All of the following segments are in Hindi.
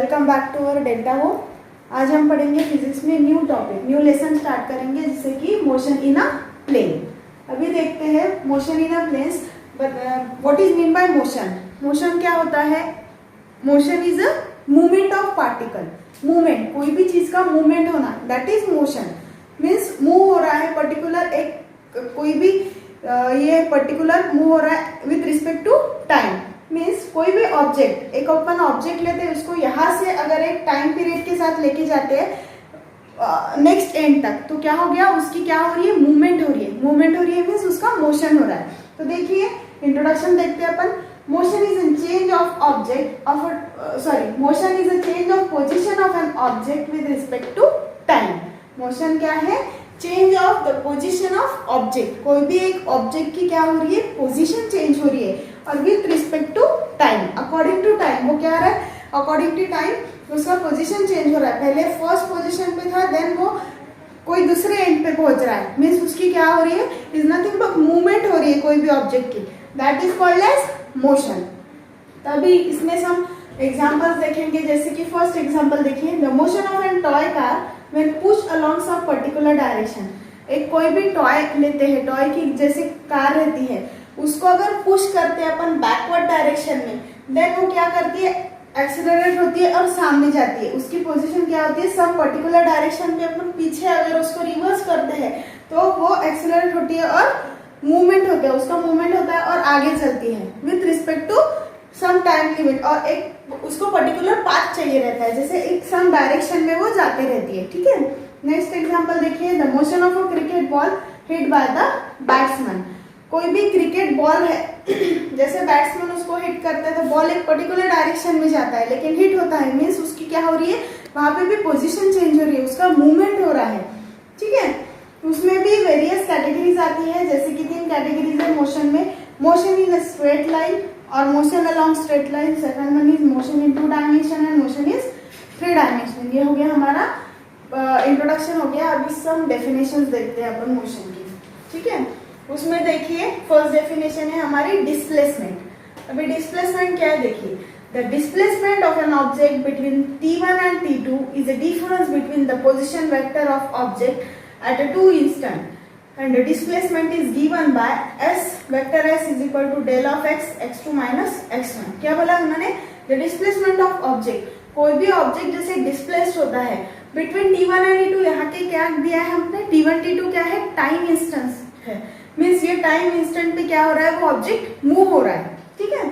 Welcome back to our delta वो। आज हम पढ़ेंगे फिजिक्स में new topic, new lesson start करेंगे जिससे कि मोशन इन अ प्लेन। अभी देखते हैं motion in a planes. What is mean by motion? Motion क्या होता है? Motion is a movement of particle. Movement, कोई भी चीज का मूवमेंट होना, that is motion. Means move हो रहा है पर्टिकुलर, एक कोई भी ये पर्टिकुलर मूव हो रहा है with respect to time. Means कोई भी ऑब्जेक्ट, एक अपन ऑब्जेक्ट लेते हैं, उसको यहाँ से अगर एक टाइम पीरियड के साथ लेके जाते हैं नेक्स्ट एंड तक, तो क्या हो गया? उसकी क्या हो रही है? मूवमेंट हो रही है। मूवमेंट हो रही है मीन्स उसका मोशन हो रहा है। तो देखिए इंट्रोडक्शन देखते हैं अपन। Motion is a change of object of motion is a change of position of an object with respect to time. Motion क्या है? Change of the position of object. कोई भी एक ऑब्जेक्ट की क्या हो रही है? पोजीशन चेंज हो रही है और with respect to time, according to time. वो क्या है? अकॉर्डिंग टू टाइम उसका पोजीशन चेंज हो रहा है। पहले फर्स्ट पोजीशन पे था, देन वो कोई दूसरे एंड पे पहुंच रहा है। मीन्स उसकी क्या हो रही है? इज नथिंग बट मूवमेंट हो रही है कोई भी ऑब्जेक्ट की, that is called as motion. तभी इसमें हम एग्जाम्पल्स देखेंगे, जैसे कि फर्स्ट एग्जाम्पल देखिए, the motion of an toy car when pushed along some particular direction। एक कोई भी टॉय लेते हैं, टॉय की जैसे कार रहती है, उसको अगर पुश करते हैं अपन बैकवर्ड डायरेक्शन में, देन वो क्या करती है? एक्सीलरेट होती है और सामने जाती है। उसकी पोजीशन क्या होती है? सब पर्टिकुलर डायरेक्शन में अपन पीछे अगर उसको रिवर्स करते हैं तो वो एक्सीलरेट होती है और मूवमेंट होता है, उसका मूवमेंट होता है और आगे चलती है with respect to some time limit. और एक उसको पर्टिकुलर पाथ चाहिए रहता है, जैसे एक सम डायरेक्शन में वो जाते रहती है। ठीक है, नेक्स्ट एग्जांपल देखिए, the motion of a cricket ball hit by the batsman. कोई भी क्रिकेट बॉल है जैसे बैट्समैन उसको हिट करता है तो बॉल एक पर्टिकुलर डायरेक्शन में जाता है, लेकिन हिट होता है मीन्स उसकी क्या हो रही है? वहां पे भी पोजिशन चेंज हो रही है, उसका मूवमेंट हो रहा है। ठीक है, उसमें भी वेरियस कैटेगरीज आती है, जैसे कि 3 कैटेगरीज है मोशन में। Motion in a straight line और motion along straight line. Second one is motion in 2 dimension and motion is 3 dimension. ये हो गया हमारा इंट्रोडक्शन हो गया। अभी सम डेफिनेशंस देखते हैं अपन मोशन की। ठीक है, उसमें देखिए फर्स्ट डेफिनेशन है हमारी डिस्प्लेसमेंट। अभी डिस्प्लेसमेंट क्या है देखिए, the displacement of an object between t1 and t2 is a difference between the position vector of object at a 2 instant and the displacement is given by s vector s is equal to del of x2 minus x1। क्या बोला उन्होंने? the displacement of object, कोई भी ऑब्जेक्ट जैसे डिस्प्लेस्ड होता है बिटवीन t1 एंड t2। यहाँ के क्या दिया है हमने? t1 t2 क्या है? टाइम इंस्टेंस है। मीन्स ये टाइम इंस्टेंट पे क्या हो रहा है? वो ऑब्जेक्ट मूव हो रहा है। ठीक है,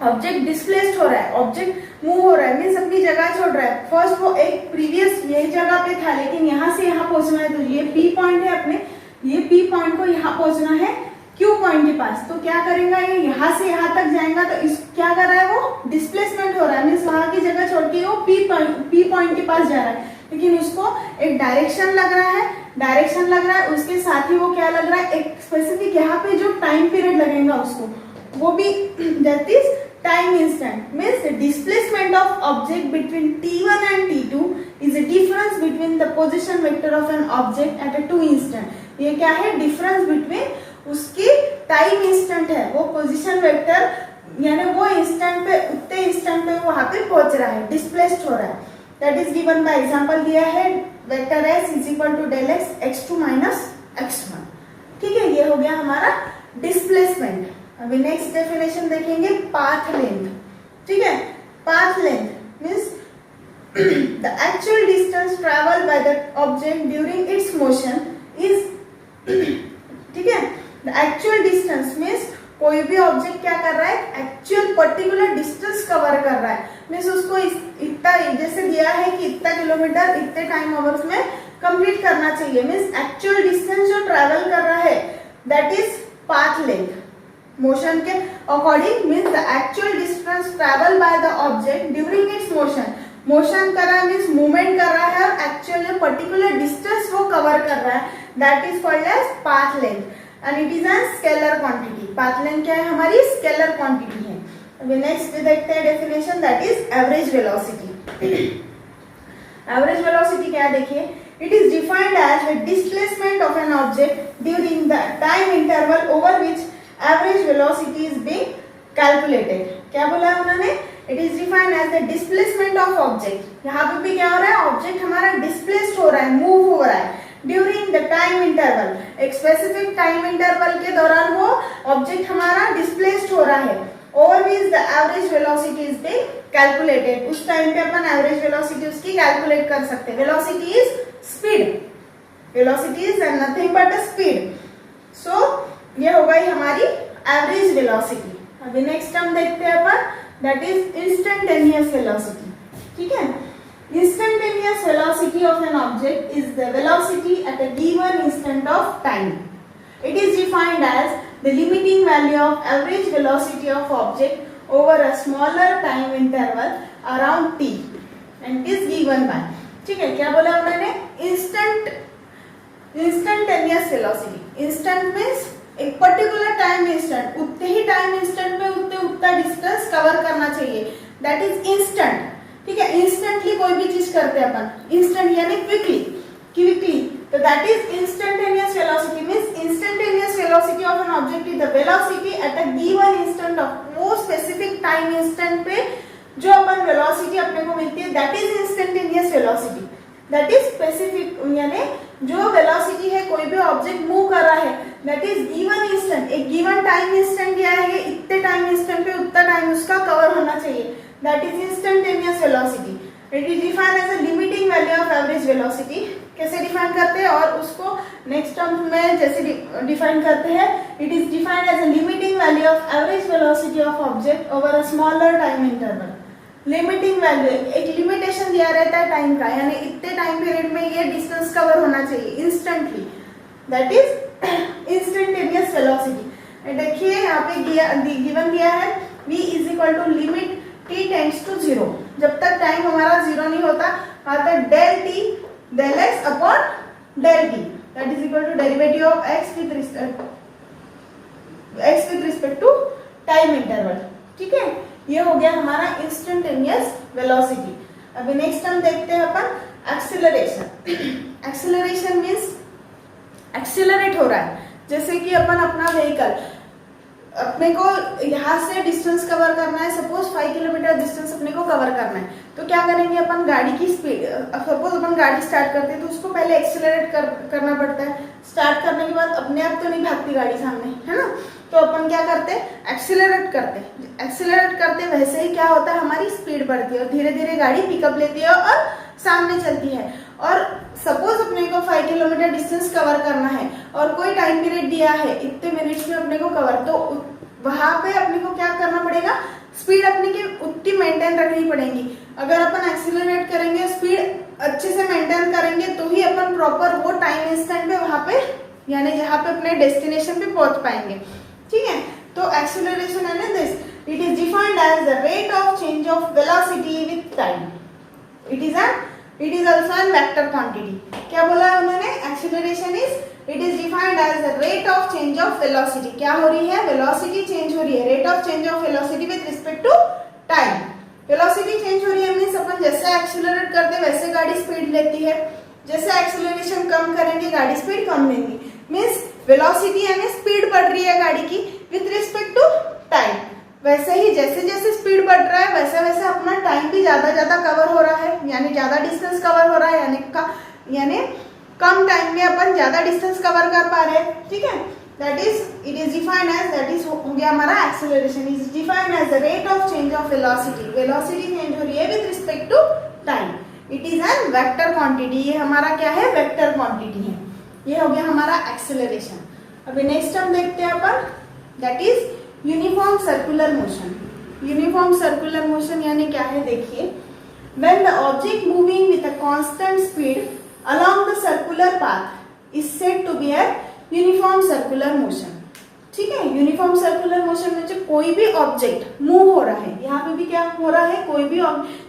ऑब्जेक्ट डिस्प्लेस्ड हो रहा है, ऑब्जेक्ट मूव हो रहा है मीन्स अपनी जगह छोड़ रहा है। फर्स्ट वो एक प्रीवियस यही जगह पे था, लेकिन यहाँ से यहाँ पहुंचना है, तो ये पी पॉइंट है अपने, ये पी पॉइंट को यहाँ पहुंचना है क्यू पॉइंट के पास। तो क्या करेगा? ये यहाँ से यहाँ तक जाएगा, तो इस क्या कर रहा है? वो डिस्प्लेसमेंट हो रहा है मीन्स वहां की जगह छोड़ के वो पी पॉइंट के पास जा रहा है, लेकिन उसको एक डायरेक्शन लग रहा है, डायरेक्शन लग रहा है, उसके साथ ही वो क्या लग रहा है? एक स्पेसिफिक यहाँ पे जो टाइम पीरियड लगेगा उसको, वो भी that is time instant। means the displacement of object between t1 and t2 is a difference between the position vector of an object at a 2 instant। ये क्या है? डिफरेंस बिटवीन उसकी टाइम इंस्टेंट है, वो पोजीशन वेक्टर यानी वो इंस्टेंट पे, उतने इंस्टेंट पे वहां पे पहुंच रहा है, डिस्प्लेस्ड हो रहा है। That is given by example दिया है, vector s is equal to del x x2 minus x1। ठीक है, ये हो गया हमारा डिस्प्लेसमेंट। अभी नेक्स्ट डेफिनेशन देखेंगे, पाथ लेंथ। ठीक है, path length means the actual distance travel by the object during its motion is. ठीक है, द एक्चुअल डिस्टेंस मीन्स कोई भी ऑब्जेक्ट क्या कर रहा है? एक्चुअल पर्टिकुलर डिस्टेंस कवर कर रहा है। मीन्स उसको इतना जैसे दिया है कि इतना किलोमीटर इतने टाइम आवर्स में कंप्लीट करना चाहिए। मीन्स एक्चुअल डिस्टेंस जो ट्रेवल कर रहा है that is path length. Motion के according means the actual distance travel by the object during its motion. Motion कर रहा है मीन्स मूवमेंट कर रहा है और एक्चुअल जो पर्टिकुलर डिस्टेंस वो कवर कर रहा है, that is called as path length and it is an scalar quantity. Path length क्या है? हमारी स्केलर क्वांटिटी है। अभी नेक्स्ट देखते हैं definition, that is average velocity. Average velocity क्या है देखिए, it is defined as the displacement of an object during the time interval over which average velocity is being calculated. क्या बोला है उन्होंने? It is defined as the displacement of object. यहाँ पे भी क्या हो रहा है, ऑब्जेक्ट हमारा डिस्प्लेस्ड हो रहा है, मूव हो रहा है ड्यूरिंग द टाइम इंटरवल, एक स्पेसिफिक टाइम इंटरवल के दौरान वो ऑब्जेक्ट हमारा डिस्प्लेस्ड हो रहा है। Over which the average velocity is being calculated, उस टाइम पे अपन एवरेज वेलोसिटी उसकी कैलकुलेट कर सकते हैं। Velocity is speed, velocity is nothing but a speed. So ये हो गई हमारी एवरेज वेलोसिटी। अभी नेक्स्ट हम देखते हैं अपन, दैट इज इंस्टेंटेनियस वेलोसिटी। ठीक है, instantaneous velocity of an object is the velocity at a given instant of time. It is defined as the limiting value of average velocity of object over a smaller time interval around t and is given by, ठीक है, क्या बोला उन्होंने, instantaneous velocity। instant means एक पर्टिकुलर टाइम इंस्टेंट, उतने ही टाइम इंस्टेंट में उतना डिस्टेंस कवर करना चाहिए, दैट इज इंस्टेंट। ठीक है, इंस्टेंटली कोई भी चीज करते हैं अपन, इंस्टेंट यानी क्विकली, तो that is instantaneous velocity. Means instantaneous velocity of an object is the velocity at a given instant of, वो स्पेसिफिक टाइम इंस्टेंट पे जो अपन वेलोसिटी अपने को मिलती है, that is instantaneous velocity. That is specific यानी जो वेलोसिटी है कोई भी ऑब्जेक्ट मूव कर रहा है, दैट इज गिवन इंस्टेंट, एक गिवन टाइम इंस्टेंट दिया है, इतने टाइम इंस्टेंट पे उतना टाइम उसका कवर होना चाहिए, that is instantaneous velocity. It is defined as a limiting value of average velocity. कैसे डिफाइन करते हैं और उसको नेक्स्ट टर्म में जैसे डिफाइन करते हैं, it is defined as a limiting value of average velocity of object over a smaller time interval. Limiting value, एक लिमिटेशन दिया रहता है टाइम का, यानी इतने टाइम पीरियड में ये डिस्टेंस कवर होना चाहिए instantly, that is instantaneous velocity. देखिए यहाँ पे गिवन दिया है v is equal to limit t tends to 0, जब तक टाइम हमारा 0 नहीं होता वहां तक del t del x upon del t, that is equal to derivative of x with respect to time interval. ठीक है, ये हो गया हमारा इंस्टेंटेनियस वेलोसिटी। अभी नेक्स्ट हम देखते हैं अपन एक्सीलरेशन। एक्सीलरेशन मींस एक्सीलरेट हो रहा है, जैसे कि अपन अपना व्हीकल, अपने को यहाँ से डिस्टेंस कवर करना है, सपोज 5 किलोमीटर डिस्टेंस अपने को कवर करना है, तो क्या करेंगे अपन, गाड़ी की स्पीड, सपोज अपन गाड़ी स्टार्ट करते हैं तो उसको पहले एक्सीलरेट करना पड़ता है। स्टार्ट करने के बाद अपने आप तो नहीं भागती गाड़ी सामने, है ना, तो अपन क्या करते हैं, एक्सीलरेट करते वैसे ही क्या होता है, हमारी स्पीड बढ़ती है और धीरे धीरे गाड़ी पिकअप लेती है और सामने चलती है। और सपोज अपने को 5 किलोमीटर डिस्टेंस कवर करना है और कोई टाइम पीरियड दिया है, इतने मिनट्स में अपने को कवर, तो वहां पे अपने को क्या करना पड़ेगा, स्पीड अपने की उतनी मेंटेन रखनी पड़ेगी। अगर अपन एक्सीलरेट करेंगे, स्पीड अच्छे से मेंटेन करेंगे, तो ही अपन प्रॉपर वो टाइम इंस्टेंट पे वहां पे यानी जहाँ पे अपने डेस्टिनेशन पे पहुंच पाएंगे। ठीक है, तो एक्सीलरेशन है ना this, it is defined as the rate of change of velocity with time. It is also an vector quantity. क्या बोला है उन्होंने, acceleration it is defined as the rate of change of velocity. क्या हो रही है, वेलोसिटी चेंज हो रही है, rate of change of velocity with respect to time. Velocity change हो रही है मींस अपन जैसे एक्सीलरेट करते हैं वैसे गाड़ी स्पीड लेती है, जैसे एक्सीलरेशन कम करेंगे गाड़ी स्पीड कम लेंगी, मींस वेलोसिटी यानी स्पीड बढ़ रही है गाड़ी की विद रिस्पेक्ट टू टाइम। वैसे ही जैसे जैसे स्पीड बढ़ रहा है वैसे वैसे अपना टाइम भी ज्यादा कवर हो रहा है, यानी ज्यादा डिस्टेंस कवर हो रहा है, यानी कम टाइम में अपन ज्यादा डिस्टेंस कवर कर पा रहे हैं। ठीक है, that is it is defined as, that is हो गया हमारा acceleration is defined as the rate of change of velocity. Velocity change हो रही है with respect to time. It is an vector quantity, ये हमारा क्या है, वेक्टर क्वांटिटी है। ये हो गया हमारा एक्सीलरेशन। अभी नेक्स्ट हम देखते हैं अपन, that is uniform circular motion. Uniform circular motion यानी क्या है, देखिए, when the object moving with a constant speed along the circular path is said to be a uniform circular motion. ठीक है, यूनिफॉर्म सर्कुलर मोशन में कोई भी ऑब्जेक्ट मूव हो रहा है, यहाँ पे भी क्या हो रहा है, कोई भी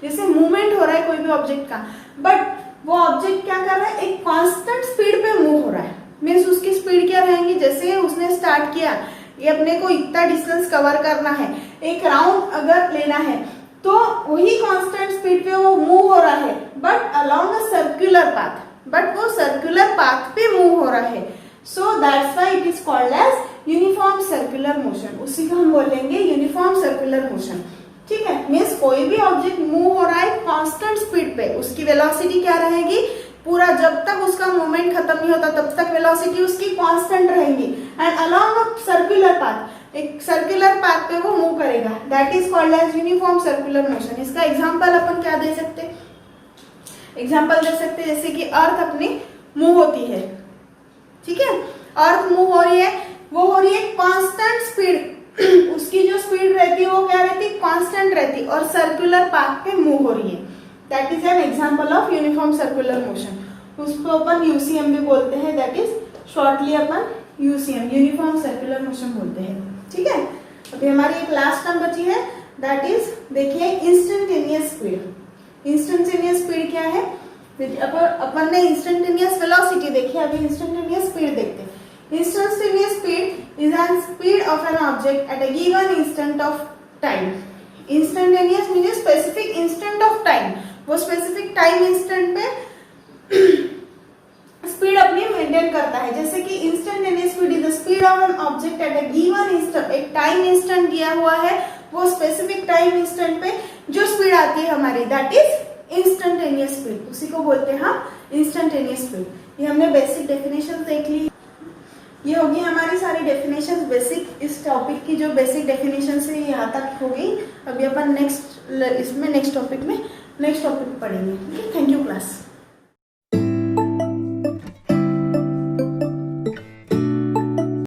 जैसे मूवमेंट हो रहा है कोई भी ऑब्जेक्ट का, बट वो ऑब्जेक्ट क्या कर रहा है, एक कांस्टेंट स्पीड पे मूव हो रहा है। मीन्स उसकी स्पीड क्या रहेगी, जैसे उसने स्टार्ट किया, ये अपने को इतना डिस्टेंस कवर करना है, एक राउंड अगर लेना है, तो वही कांस्टेंट स्पीड पे वो मूव हो रहा है, but along a circular path, but वो सर्कुलर पाथ पे मूव हो रहा है। So that's why it is called as uniform circular motion. उसी को हम बोलेंगे यूनिफॉर्म सर्कुलर मोशन। ठीक है, मीन्स कोई भी ऑब्जेक्ट मूव हो रहा है कांस्टेंट स्पीड पे, उसकी वेलोसिटी क्या रहेगी, पूरा जब तक उसका मूवमेंट खत्म नहीं होता तब तक वेलोसिटी उसकी कांस्टेंट रहेगी। And along a circular path, एक सर्कुलर पाथ पे वो मूव करेगा, that is called as uniform circular motion. इसका एग्जांपल अपन क्या दे सकते, एग्जांपल दे सकते जैसे कि अर्थ अपनी मूव होती है, ठीक है, अर्थ मूव हो रही है, वो हो रही है कांस्टेंट स्पीड, उसकी जो स्पीड रहती है वो क्या रहती है, कांस्टेंट रहती, और सर्कुलर पाथ पे मूव हो रही है, that is an example of uniform circular motion. उसको अपन यूसीएम भी बोलते हैं, that is shortly upon UCM, uniform circular motion बोलते हैं, ठीक है। अभी हमारी एक लास्ट टर्म बची है, दैट इज देखिए इंस्टेंटेनियस स्पीड। इंस्टेंटेनियस स्पीड क्या है, अपन ने इंस्टेंटेनियस वेलोसिटी देखी, अभी इंस्टेंटेनियस स्पीड देखते हैं। Instantaneous speed is the speed of an object at a given instant of time. Instantaneous means specific instant of time. वो specific time instant पे स्पीड अपनी मेंटेन करता है। जैसे कि instantaneous speed is the speed of an object at a given instant, एक टाइम इंस्टेंट दिया हुआ है, वो स्पेसिफिक टाइम इंस्टेंट पे जो स्पीड आती है हमारी, दैट इज इंस्टेंटेनियस स्पीड, उसी को बोलते हैं हम इंस्टेंटेनियस स्पीड। ये हमने बेसिक डेफिनेशन देख ली, ये होगी हमारी सारी डेफिनेशन बेसिक, इस टॉपिक की जो बेसिक डेफिनेशन से यहाँ तक होगी। अभी अपन नेक्स्ट इसमें नेक्स्ट टॉपिक पढ़ेंगे। Thank you class.